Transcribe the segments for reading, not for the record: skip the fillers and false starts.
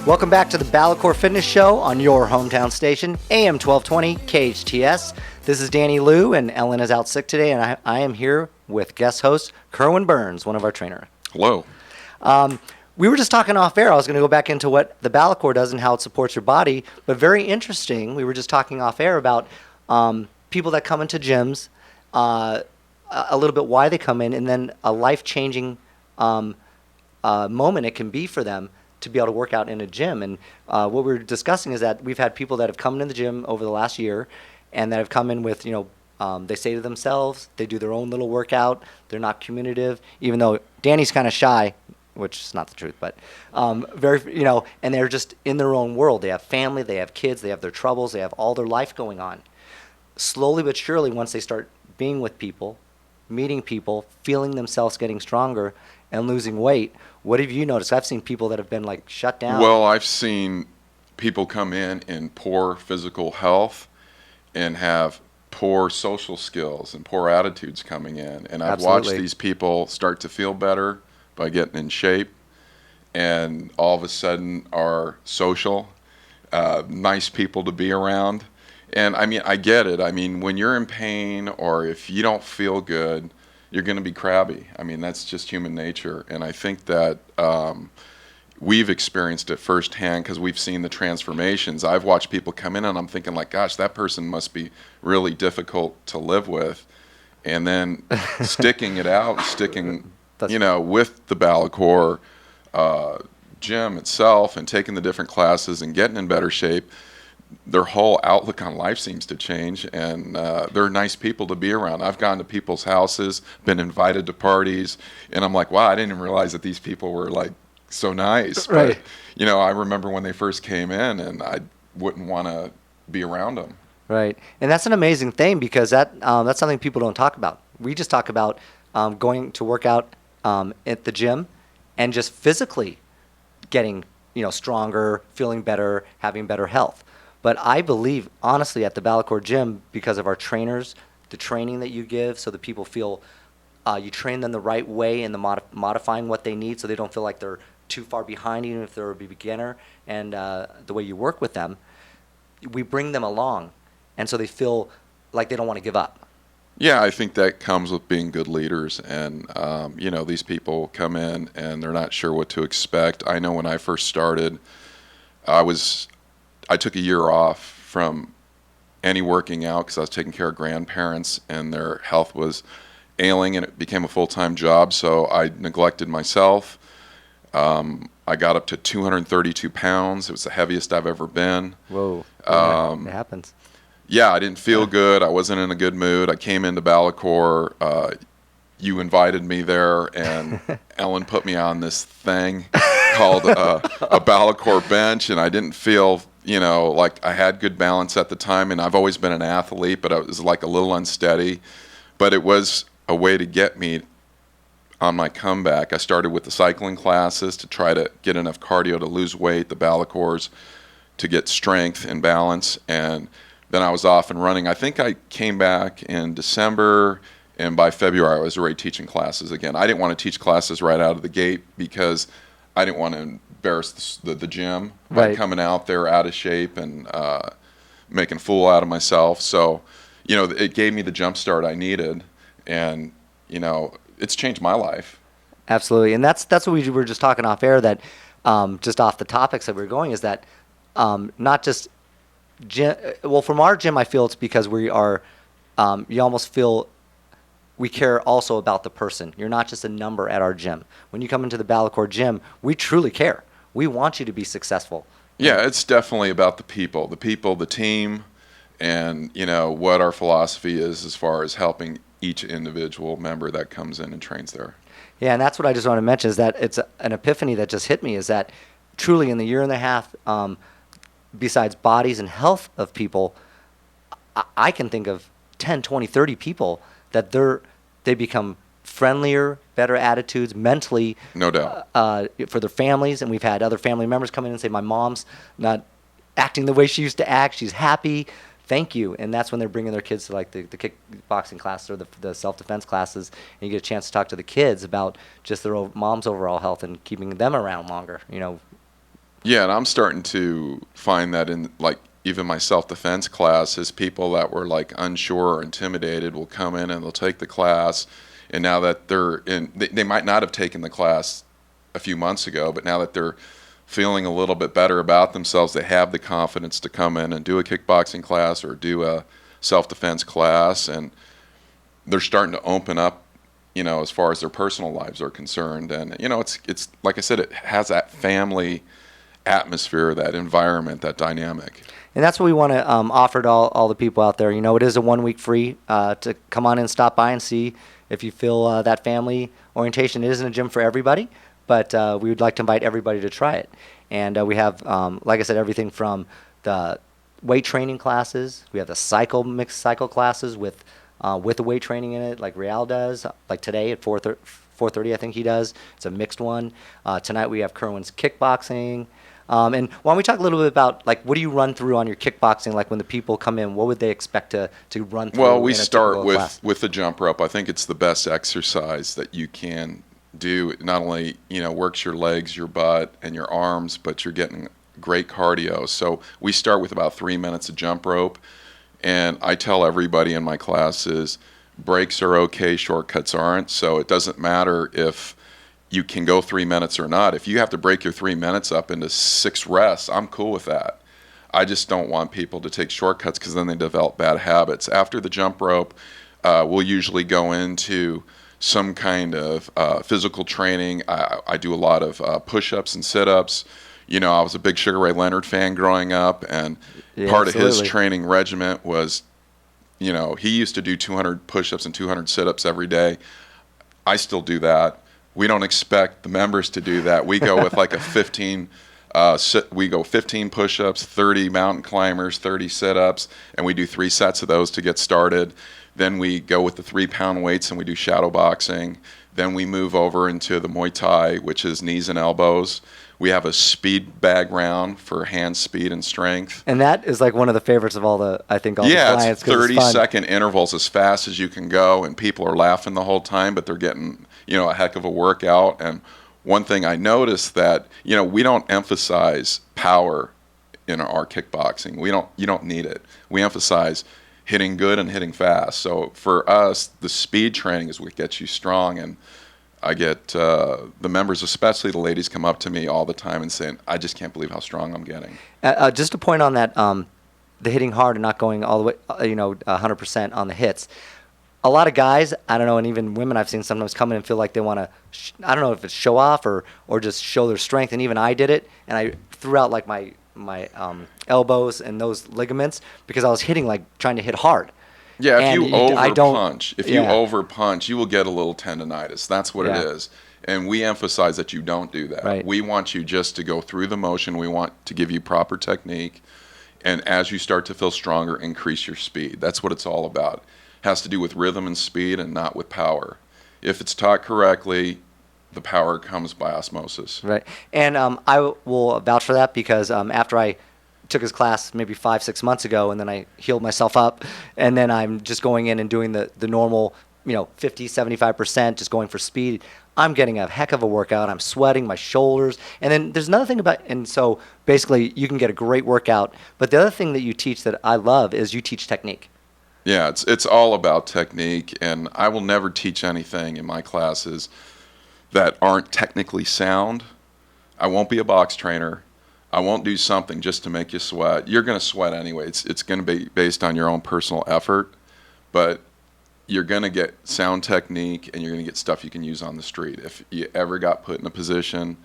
Welcome back to the BalaCore Fitness Show on your hometown station, AM 1220 KHTS. This is Danny Liu, and Ellen is out sick today, and I am here with guest host Kerwin Burns, one of our trainers. Hello. We were just talking off air. I was going to go back into what the BalaCore does and how it supports your body, but very interesting. We were just talking off air about people that come into gyms, a little bit why they come in, and then a life-changing moment it can be for them to be able to work out in a gym. And what we're discussing is that we've had people that have come into the gym over the last year and that have come in with, they say to themselves, they do their own little workout, they're not communicative, even though Danny's kind of shy, which is not the truth, but and they're just in their own world. They have family, they have kids, they have their troubles, they have all their life going on. Slowly but surely, once they start being with people, meeting people, feeling themselves getting stronger and losing weight, what have you noticed? I've seen people that have been like shut down. Well, I've seen people come in poor physical health and have poor social skills and poor attitudes coming in. And I've watched these people start to feel better by getting in shape and all of a sudden are social, nice people to be around. And I mean, I get it. I mean, when you're in pain or if you don't feel good, you're going to be crabby. I mean, that's just human nature. And I think that we've experienced it firsthand because we've seen the transformations. I've watched people come in and I'm thinking like, gosh, that person must be really difficult to live with. And then sticking it out, with the BalaCore gym itself and taking the different classes and getting in better shape, their whole outlook on life seems to change, and they're nice people to be around. I've gone to people's houses, been invited to parties, and I'm like, wow, I didn't even realize that these people were like so nice. Right. But, I remember when they first came in, and I wouldn't want to be around them. Right, and that's an amazing thing because that's something people don't talk about. We just talk about going to work out at the gym and just physically getting stronger, feeling better, having better health. But I believe, honestly, at the BalaCore gym, because of our trainers, the training that you give, so that people feel you train them the right way and modifying what they need so they don't feel like they're too far behind, even if they're a beginner, and the way you work with them, we bring them along, and so they feel like they don't want to give up. Yeah, I think that comes with being good leaders, and these people come in and they're not sure what to expect. I know when I first started, I took a year off from any working out because I was taking care of grandparents and their health was ailing and it became a full-time job, so I neglected myself. I got up to 232 pounds. It was the heaviest I've ever been. Whoa. It happens. Yeah, I didn't feel good. I wasn't in a good mood. I came into BalaCore. You invited me there, and Ellen put me on this thing called a BalaCore bench, and I didn't feel like I had good balance at the time, and I've always been an athlete, but I was like a little unsteady. But it was a way to get me on my comeback. I started with the cycling classes to try to get enough cardio to lose weight, the BalaCores to get strength and balance, and then I was off and running. I think I came back in December, and by February I was already teaching classes again. I didn't want to teach classes right out of the gate because I didn't want to embarrass the gym by coming out there out of shape and making a fool out of myself. So, it gave me the jump start I needed, and it's changed my life. Absolutely, and that's what we were just talking off air. That just off the topics that we were going is that not just gym. Well, from our gym, I feel it's because we are. You almost feel we care also about the person. You're not just a number at our gym. When you come into the BalaCore gym, we truly care. We want you to be successful. Yeah, it's definitely about the people, the team, and what our philosophy is as far as helping each individual member that comes in and trains there. Yeah, and that's what I just want to mention is that it's an epiphany that just hit me is that truly in the year and a half, besides bodies and health of people, I can think of 10, 20, 30 people that they become friendlier, better attitudes mentally. No doubt. For their families, and we've had other family members come in and say, my mom's not acting the way she used to act. She's happy. Thank you. And that's when they're bringing their kids to like the kickboxing classes or the self-defense classes, and you get a chance to talk to the kids about just their mom's overall health and keeping them around longer. Yeah, and I'm starting to find that in like even my self-defense classes, people that were like unsure or intimidated will come in and they'll take the class, and now that they're in, they might not have taken the class a few months ago, but now that they're feeling a little bit better about themselves, they have the confidence to come in and do a kickboxing class or do a self-defense class, and they're starting to open up, as far as their personal lives are concerned. And it's like I said, it has that family atmosphere, that environment, that dynamic. And that's what we want to offer to all the people out there. It is a 1 week free to come on and stop by and see if you feel that family orientation. It isn't a gym for everybody, but we would like to invite everybody to try it. And we have, like I said, everything from the weight training classes. We have the mixed cycle classes with the weight training in it, like Real does. Like today at 4:30, I think he does. It's a mixed one. Tonight we have Kerwin's kickboxing. And why don't we talk a little bit about, like, what do you run through on your kickboxing? Like when the people come in, what would they expect to run through? Well, we in a start typical class? with the jump rope. I think it's the best exercise that you can do. It not only, works your legs, your butt, and your arms, but you're getting great cardio. So we start with about 3 minutes of jump rope. And I tell everybody in my classes, breaks are okay, shortcuts aren't. So it doesn't matter if you can go 3 minutes or not. If you have to break your 3 minutes up into 6 rests, I'm cool with that. I just don't want people to take shortcuts because then they develop bad habits. After the jump rope, we'll usually go into some kind of physical training. I do a lot of push-ups and sit-ups. I was a big Sugar Ray Leonard fan growing up, and part of his training regimen was, he used to do 200 push-ups and 200 sit-ups every day. I still do that. We don't expect the members to do that. We go with like a 15. We go 15 push-ups, 30 mountain climbers, 30 sit-ups, and we do 3 sets of those to get started. Then we go with the 3-pound weights and we do shadow boxing. Then we move over into the Muay Thai, which is knees and elbows. We have a speed bag round for hand speed and strength. And that is like one of the favorites of all the clients. Yeah, it's 30-second intervals as fast as you can go, and people are laughing the whole time, but they're getting, a heck of a workout. And one thing I noticed that, we don't emphasize power in our kickboxing. You don't need it. We emphasize hitting good and hitting fast. So for us, the speed training is what gets you strong. And I get the members, especially the ladies, come up to me all the time and saying, I just can't believe how strong I'm getting. Just to point on that, the hitting hard and not going all the way, 100% on the hits. A lot of guys, I don't know, and even women I've seen sometimes come in and feel like they want to, I don't know if it's show off or just show their strength. And even I did it, and I threw out like my elbows and those ligaments because I was hitting, like trying to hit hard. Yeah, if And you over punch, you will get a little tendonitis. That's what it is. And we emphasize that you don't do that. Right. We want you just to go through the motion. We want to give you proper technique. And as you start to feel stronger, increase your speed. That's what it's all about. It has to do with rhythm and speed and not with power. If it's taught correctly, the power comes by osmosis. Right. And I will vouch for that because after I took his class maybe 5-6 months ago, and then I healed myself up, and then I'm just going in and doing the normal 50-75%, just going for speed. I'm getting a heck of a workout. I'm sweating my shoulders. And then there's another thing and so basically you can get a great workout, but the other thing that you teach that I love is you teach technique. Yeah, it's all about technique, and I will never teach anything in my classes that aren't technically sound. I won't be a box trainer. I won't do something just to make you sweat. You're going to sweat anyway. It's going to be based on your own personal effort, but you're going to get sound technique and you're going to get stuff you can use on the street. If you ever got put in a position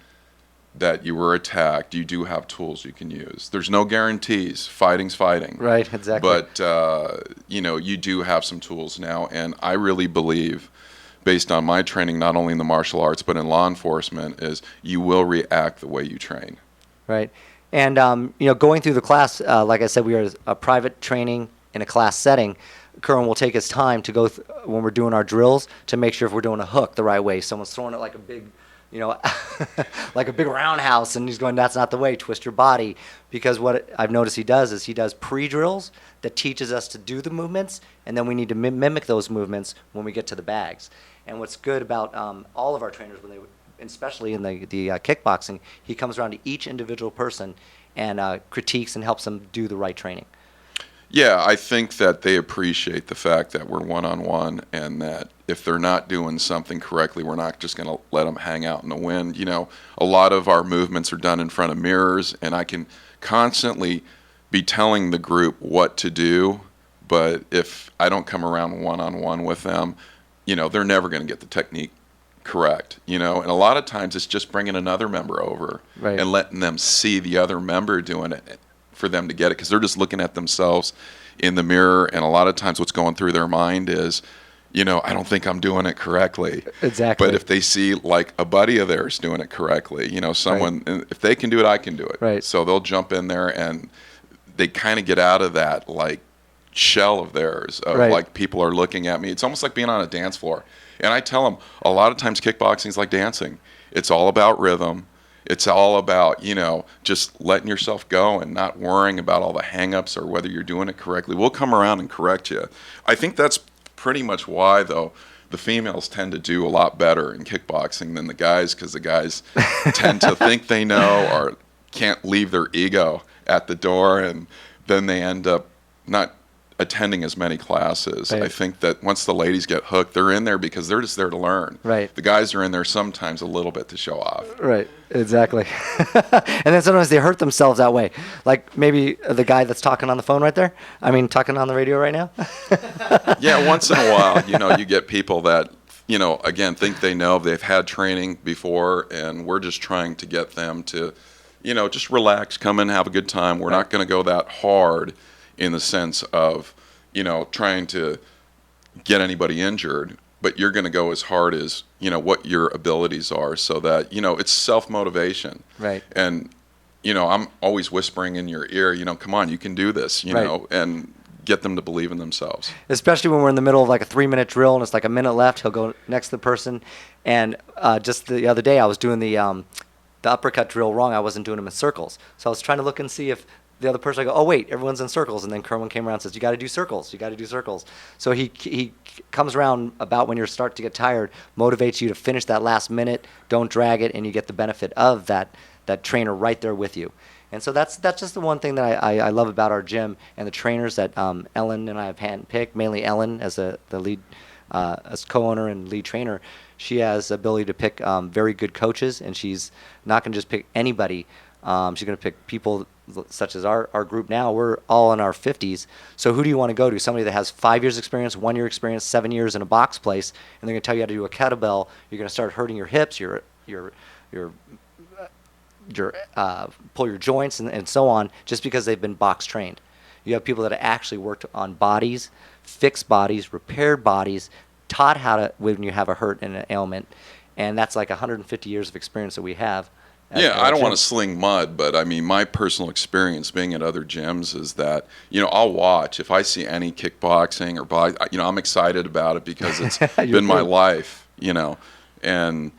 that you were attacked, you do have tools you can use. There's no guarantees. Fighting's fighting. Right, exactly. But, you do have some tools now, and I really believe, based on my training, not only in the martial arts but in law enforcement, is you will react the way you train. Right. And, going through the class, like I said, we are a private training in a class setting. Kerwin will take his time to go when we're doing our drills to make sure if we're doing a hook the right way. Someone's throwing it like a big, like a big roundhouse, and he's going, that's not the way, twist your body. Because what I've noticed he does is he does pre-drills that teaches us to do the movements, and then we need to mimic those movements when we get to the bags. And what's good about all of our trainers when they especially in the kickboxing, he comes around to each individual person and critiques and helps them do the right training. Yeah, I think that they appreciate the fact that we're one-on-one, and that if they're not doing something correctly, we're not just going to let them hang out in the wind. A lot of our movements are done in front of mirrors, and I can constantly be telling the group what to do, but if I don't come around one-on-one with them, they're never going to get the technique correct. And a lot of times it's just bringing another member over and letting them see the other member doing it for them to get it, because they're just looking at themselves in the mirror, and a lot of times what's going through their mind is, I don't think I'm doing it correctly. Exactly. But if they see like a buddy of theirs doing it correctly, someone, if they can do it, I can do it. Right. So they'll jump in there, and they kind of get out of that like shell of theirs of like, people are looking at me. It's almost like being on a dance floor. And I tell them a lot of times kickboxing is like dancing. It's all about rhythm. It's all about, just letting yourself go and not worrying about all the hang-ups or whether you're doing it correctly. We'll come around and correct you. I think that's pretty much why, though, the females tend to do a lot better in kickboxing than the guys, because the guys tend to think they know or can't leave their ego at the door, and then they end up not attending as many classes. Right. I think that once the ladies get hooked, they're in there because they're just there to learn. Right. The guys are in there sometimes a little bit to show off. Right. Exactly. And then sometimes they hurt themselves that way. Like maybe the guy that's talking on the phone right there. Talking on the radio right now. Yeah, once in a while, you get people that, again, think they know. They've had training before, and we're just trying to get them to, just relax, come in, have a good time. We're not going to go that hard in the sense of, trying to get anybody injured, but you're going to go as hard as, what your abilities are, so that, it's self-motivation. Right. And, I'm always whispering in your ear, come on, you can do this, and get them to believe in themselves. Especially when we're in the middle of like a 3-minute drill and it's like a minute left, he'll go next to the person. And just the other day I was doing the uppercut drill wrong. I wasn't doing them in circles. So I was trying to look and see if the other person, I go, oh, wait, everyone's in circles. And then Kerwin came around and says, you got to do circles. You got to do circles. So he comes around about when you start to get tired, motivates you to finish that last minute, don't drag it, and you get the benefit of that trainer right there with you. And so that's just the one thing that I love about our gym and the trainers that Ellen and I have handpicked, mainly Ellen as the lead, as co-owner and lead trainer. She has the ability to pick very good coaches, and she's not going to just pick anybody. She's going to pick people such as our group now. We're all in our 50s. So who do you want to go to? Somebody that has 5 years experience, 1 year experience, 7 years in a box place, and they're going to tell you how to do a kettlebell. You're going to start hurting your hips, your pull your joints and so on, just because they've been box trained. You have people that have actually worked on bodies, fixed bodies, repaired bodies, taught how to when you have a hurt and an ailment, and that's like 150 years of experience that we have. Yeah, I don't want to sling mud, but my personal experience being at other gyms is that, I'll watch. If I see any kickboxing or I'm excited about it because it's been my life, and,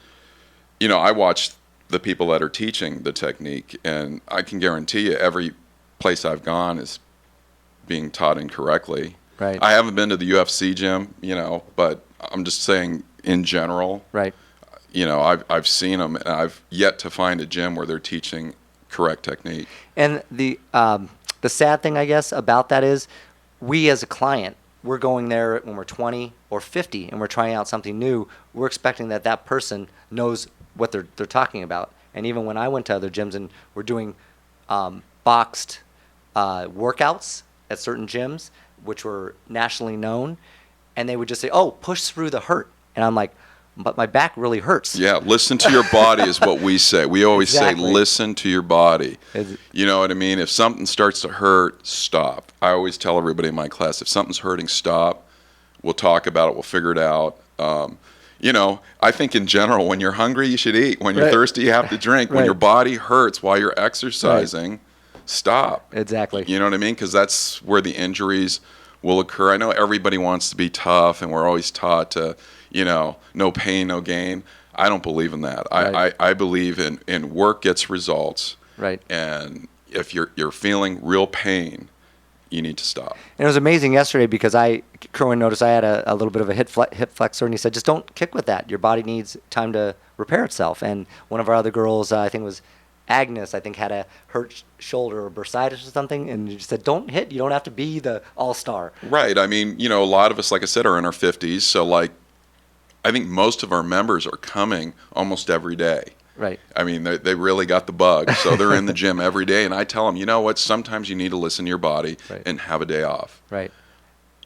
I watch the people that are teaching the technique, and I can guarantee you every place I've gone is being taught incorrectly. Right. I haven't been to the UFC gym, but I'm just saying in general. Right. I've seen them, and I've yet to find a gym where they're teaching correct technique. And the sad thing, I guess, about that is we as a client, we're going there when we're 20 or 50 and we're trying out something new. We're expecting that person knows what they're talking about. And even when I went to other gyms and we're doing boxed workouts at certain gyms, which were nationally known, and they would just say, oh, push through the hurt. And I'm like, but my back really hurts. Yeah, listen to your body is what we say. We always say, listen to your body. You know what I mean? If something starts to hurt, stop. I always tell everybody in my class, if something's hurting, stop. We'll talk about it. We'll figure it out. I think in general, when you're hungry, you should eat. When you're thirsty, you have to drink. When your body hurts while you're exercising, stop. Exactly. You know what I mean? Because that's where the injuries will occur. I know everybody wants to be tough, and we're always taught to, no pain, no gain. I don't believe in that. I believe in work gets results. Right. And if you're feeling real pain, you need to stop. And it was amazing yesterday because Kerwin noticed I had a little bit of a hip flexor, and he said, just don't kick with that. Your body needs time to repair itself. And one of our other girls, I think it was Agnes, I think had a hurt shoulder or bursitis or something, and you said, don't hit. You don't have to be the all-star. Right. I mean, a lot of us, like I said, are in our 50s. So, like, I think most of our members are coming almost every day. Right. I mean, they really got the bug. So they're in the gym every day. And I tell them, you know what? Sometimes you need to listen to your body and have a day off. Right.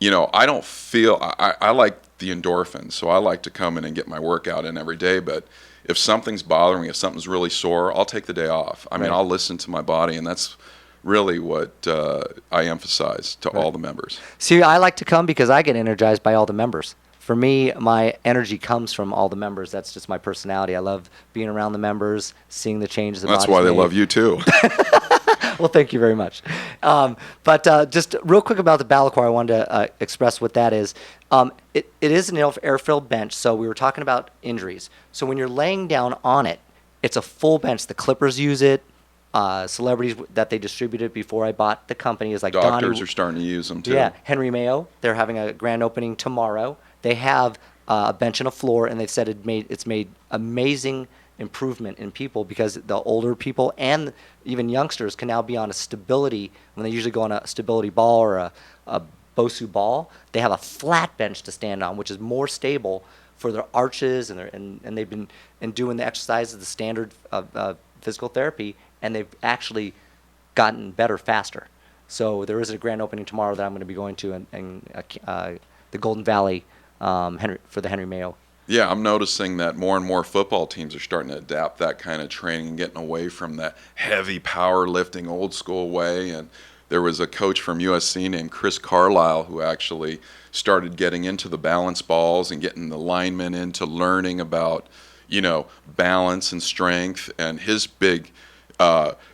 I don't feel, I like the endorphins. So I like to come in and get my workout in every day. But if something's bothering me, if something's really sore, I'll take the day off. I mean, I'll listen to my body. And that's really what I emphasize to all the members. See, I like to come because I get energized by all the members. For me, my energy comes from all the members. That's just my personality. I love being around the members, seeing the changes. That's why they love you too. Well, thank you very much. But just real quick about the BalaCore, I wanted to express what that is. It is an air-filled bench, so we were talking about injuries. So when you're laying down on it, it's a full bench. The Clippers use it. Celebrities that they distributed before I bought the company is like Doctors Donnie, are starting to use them too. Yeah, Henry Mayo. They're having a grand opening tomorrow. They have a bench and a floor, and they've said it's made amazing improvement in people because the older people and even youngsters can now be on a stability. When they usually go on a stability ball or a Bosu ball, they have a flat bench to stand on, which is more stable for their arches, and they've been doing the exercises, the standard physical therapy, and they've actually gotten better faster. So there is a grand opening tomorrow that I'm going to be going to in the Golden Valley for the Henry Mayo. Yeah, I'm noticing that more and more football teams are starting to adapt that kind of training and getting away from that heavy powerlifting old school way. And there was a coach from USC named Chris Carlisle who actually started getting into the balance balls and getting the linemen into learning about, balance and strength. And his big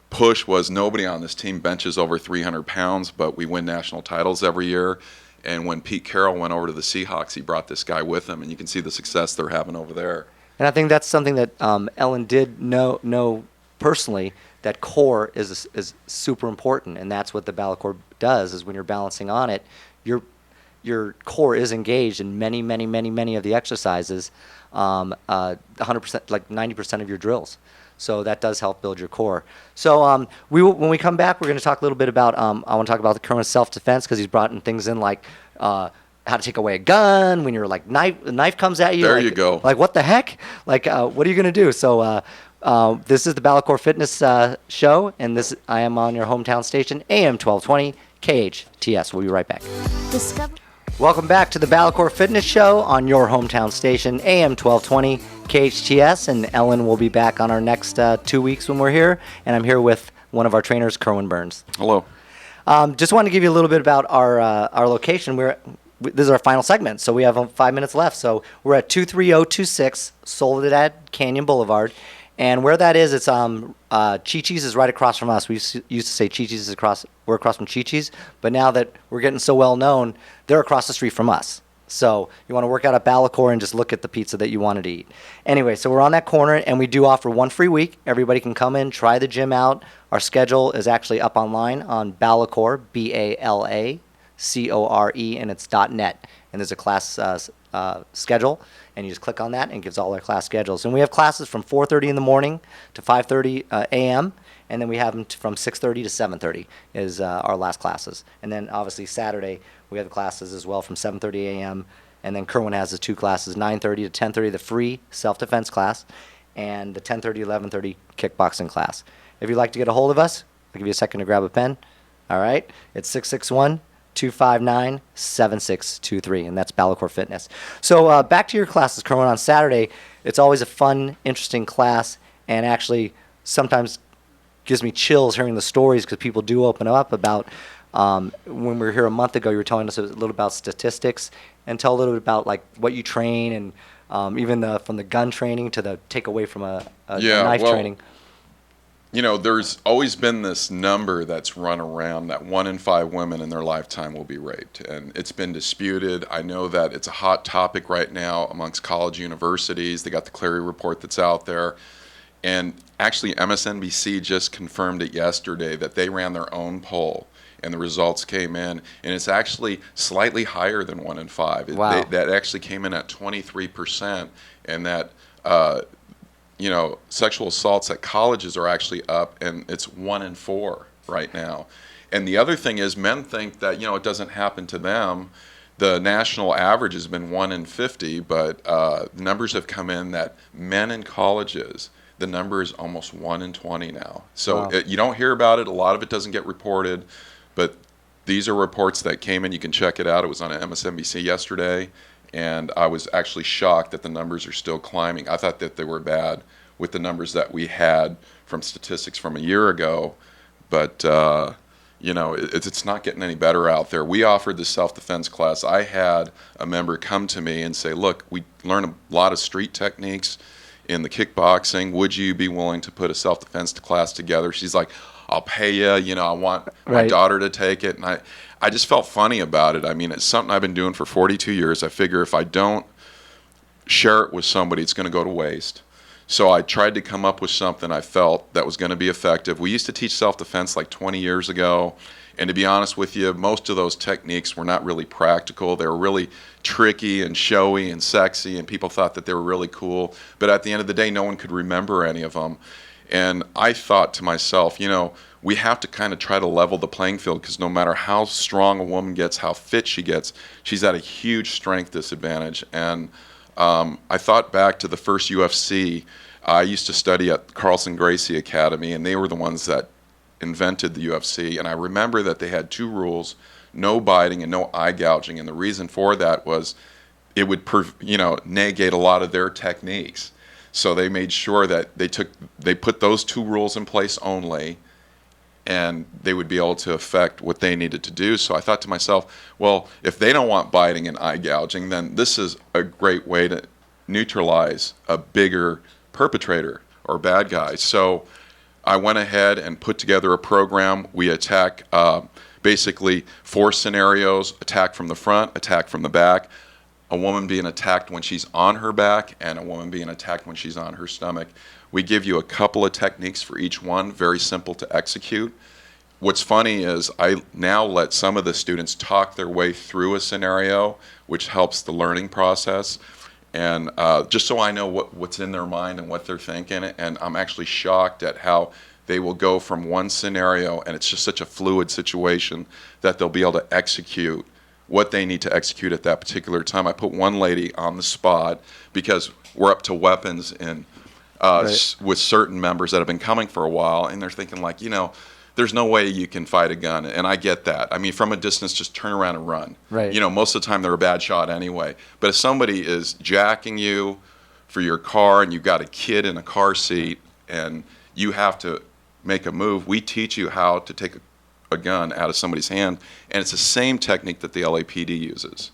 push was nobody on this team benches over 300 pounds, but we win national titles every year. And when Pete Carroll went over to the Seahawks, he brought this guy with him, and you can see the success they're having over there. And I think that's something that Ellen did know personally, that core is super important, and that's what the BalaCore does. Is when you're balancing on it, your core is engaged in many of the exercises, 100%, like 90% of your drills. So that does help build your core. So when we come back, we're going to talk a little bit about, I want to talk about the Kerwin self-defense, because he's brought in things in like how to take away a gun when you're like, the knife comes at you. There like, you go. Like, what the heck? Like, what are you going to do? So this is the BalaCore Fitness Show, and I am on your hometown station, AM 1220 KHTS. We'll be right back. Welcome back to the BalaCore Fitness Show on your hometown station, AM 1220 KHTS, and Ellen will be back on our next 2 weeks when we're here, and I'm here with one of our trainers, Kerwin Burns. Hello. Just wanted to give you a little bit about our location. This is our final segment, so we have 5 minutes left. So we're at 23026 Soledad Canyon Boulevard, and where that is, it's Chi-Chi's is right across from us. We used to say Chi-Chi's we're across from Chi-Chi's, but now that we're getting so well known, they're across the street from us. So you want to work out at BalaCore and just look at the pizza that you wanted to eat. Anyway, so we're on that corner, and we do offer one free week. Everybody can come in, try the gym out. Our schedule is actually up online on BalaCore, BalaCore, and it's .net. And there's a class schedule, and you just click on that, and it gives all our class schedules. And we have classes from 4:30 in the morning to 5:30 a.m., and then we have them from 6:30 to 7:30 is our last classes. And then obviously Saturday we have the classes as well from 7:30 a.m. And then Kerwin has the two classes, 9:30 to 10:30, the free self-defense class, and the 10:30 to 11:30 kickboxing class. If you'd like to get a hold of us, I'll give you a second to grab a pen. All right, it's 661-259-7623, and that's BalaCore Fitness. So back to your classes, Kerwin. On Saturday, it's always a fun, interesting class, and actually sometimes gives me chills hearing the stories, because people do open up about when we were here a month ago, you were telling us a little about statistics, and tell a little bit about like what you train, and even from the gun training to the take away from a knife training. There's always been this number that's run around that 1 in 5 women in their lifetime will be raped, and it's been disputed. I know that it's a hot topic right now amongst college universities. They got the Clarity report that's out there. And actually, MSNBC just confirmed it yesterday that they ran their own poll, and the results came in, and it's actually slightly higher than 1 in 5. Wow. That actually came in at 23%, and that sexual assaults at colleges are actually up, and it's 1 in 4 right now. And the other thing is, men think that, it doesn't happen to them. The national average has been 1 in 50, but numbers have come in that men in colleges, the number is almost 1 in 20 now. So Wow. you don't hear about it. A lot of it doesn't get reported, but these are reports that came in. You can check it out. It was on MSNBC yesterday, and I was actually shocked that the numbers are still climbing. I thought that they were bad with the numbers that we had from statistics from a year ago, but it's not getting any better out there. We offered the self-defense class. I had a member come to me and say, look, we learn a lot of street techniques in the kickboxing. Would you be willing to put a self-defense class together? She's like, I'll pay you. I want my daughter to take it. And I just felt funny about it. I mean, it's something I've been doing for 42 years. I figure if I don't share it with somebody, it's going to go to waste. So I tried to come up with something I felt that was going to be effective. We used to teach self-defense like 20 years ago, and to be honest with you, most of those techniques were not really practical. They were really tricky and showy and sexy, and people thought that they were really cool. But at the end of the day, no one could remember any of them. And I thought to myself, we have to kind of try to level the playing field, because no matter how strong a woman gets, how fit she gets, she's at a huge strength disadvantage. And I thought back to the first UFC. I used to study at Carlson Gracie Academy, and they were the ones that invented the UFC. And I remember that they had 2 rules: no biting and no eye gouging. And the reason for that was it would negate a lot of their techniques. So they made sure that they put those 2 rules in place only, and they would be able to affect what they needed to do. So I thought to myself, well, if they don't want biting and eye gouging, then this is a great way to neutralize a bigger perpetrator or bad guy. So I went ahead and put together a program. We attack basically 4 scenarios: attack from the front, attack from the back, a woman being attacked when she's on her back, and a woman being attacked when she's on her stomach. We give you a couple of techniques for each one, very simple to execute. What's funny is I now let some of the students talk their way through a scenario, which helps the learning process, and just so I know what's in their mind and what they're thinking. And I'm actually shocked at how they will go from one scenario, and it's just such a fluid situation, that they'll be able to execute what they need to execute at that particular time. I put one lady on the spot, because we're up to weapons in with certain members that have been coming for a while, and they're thinking like, there's no way you can fight a gun, and I get that. I mean, from a distance, just turn around and run. Right. Most of the time they're a bad shot anyway. But if somebody is jacking you for your car, and you've got a kid in a car seat, and you have to make a move, we teach you how to take a gun out of somebody's hand, and it's the same technique that the LAPD uses.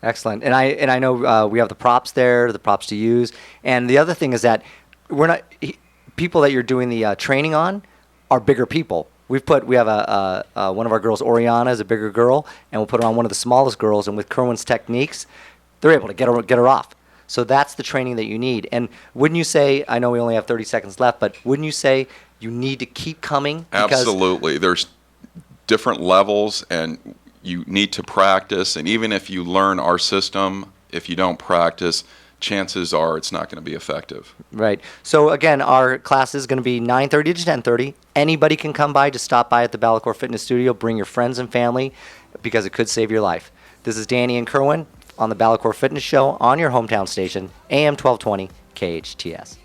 Excellent. And I know we have the props there, the props to use. And the other thing is that people that you're doing the training on are bigger people. We have one of our girls, Oriana, is a bigger girl, and we'll put her on one of the smallest girls. And with Kerwin's techniques, they're able to get her off. So that's the training that you need. And wouldn't you say, I know we only have 30 seconds left, but wouldn't you say you need to keep coming? Absolutely. There's different levels, and you need to practice. And even if you learn our system, if you don't practice, chances are it's not going to be effective. Right. So again, our class is going to be 9:30 to 10:30. Anybody can come by. Just stop by at the BalaCore Fitness Studio. Bring your friends and family, because it could save your life. This is Danny and Kerwin on the BalaCore Fitness Show on your hometown station, AM 1220 KHTS.